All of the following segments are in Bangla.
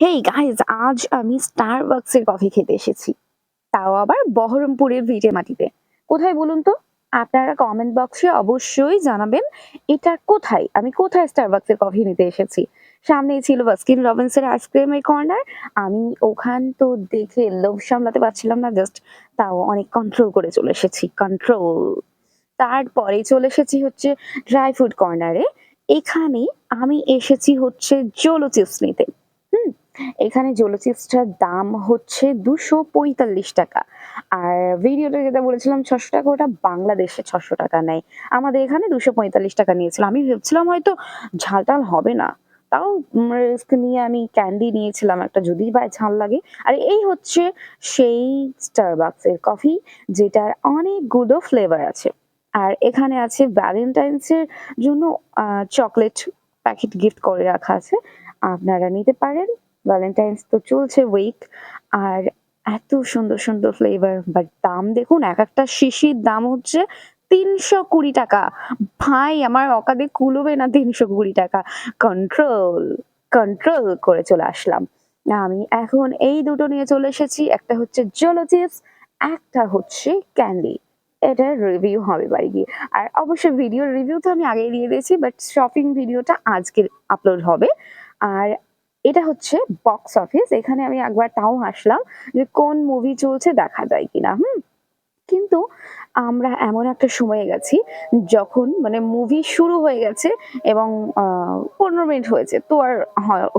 হেই গাইজ, আজ আমি স্টারবাকসের কফি খেতে এসেছি, তাও আবার বহরমপুরের ভিটে মাটিতে। কোথায় বলুন তো? আপনারা কমেন্ট বক্সে অবশ্যই জানাবেন এটা কোথায়, আমি কোথায় স্টারবাকসের কফি নিতে এসেছি। সামনেই ছিল বাস্কিন রবিন্সের আইসক্রিমের কর্নার। আমি ওখান তো দেখে লোভ সামলাতে পারছিলাম না, জাস্ট তাও অনেক কন্ট্রোল করে চলে এসেছি, কন্ট্রোল। তারপরে চলে এসেছি হচ্ছে ড্রাই ফ্রুট কর্নারে। এখানে আমি এসেছি হচ্ছে জোলো চিপস নিতে। হুম, এখানে জোলো চিপসটার দাম হচ্ছে 245 টাকা। আর ভিডিওতে যেটা বলেছিলাম 600 টাকা, ওটা বাংলাদেশে 600 টাকা নেয়। আমাদের এখানে 245 টাকা নিয়েছিল। আমি ভেবছিলাম হয়তো ঝাল টাল হবে না, তাও রিস্ক নিয়ে আমি ক্যান্ডি নিয়েছিলাম একটা, যদি বা ঝাল লাগে। আর এই হচ্ছে সেই স্টারবাকস এর কফি, যেটার অনেকগুলো ফ্লেভার আছে। আর এখানে আছে ভ্যালেন্টাইন্স এর জন্য চকলেট প্যাকেট গিফট করে রাখা আছে, আপনারা নিতে পারেন। ভ্যালেন্টাইন্স তো চলছে উইক। আর এত সুন্দর সুন্দর ফ্লেভার, বাট দাম দেখুন, এক একটা শিশির দাম হচ্ছে 320 টাকা। ভাই, আমার অকাদে কুলোবে না 320 টাকা। কন্ট্রোল, কন্ট্রোল করে চলে আসলাম। আমি এখন এই দুটো নিয়ে চলে এসেছি, একটা হচ্ছে জোলো চিপস, একটা হচ্ছে ক্যান্ডি। এটার রিভিউ হবে বাড়ি গিয়ে। আর অবশ্যই ভিডিওর রিভিউ তো আমি আগেই দিয়ে দিয়েছি, বাট শপিং ভিডিওটা আজকে আপলোড হবে। আর এটা হচ্ছে বক্স অফিস। এখানে আমি একবার তাও হাসলাম যে কোন মুভি চলছে দেখা যায় কিনা। কিন্তু আমরা এমন একটা সময়ে গেছি যখন মানে মুভি শুরু হয়ে গেছে এবং 15 মিনিট হয়েছে তো আর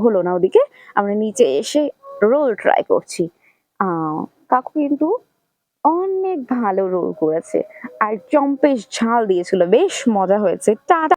হলো না ওদিকে। আমরা নিচে এসে রোল ট্রাই করছি। কাকু কিন্তু অনেক ভালো রোল করেছে, আর চম্পেশ ঝাল দিয়েছিল, বেশ মজা হয়েছে। টাটা।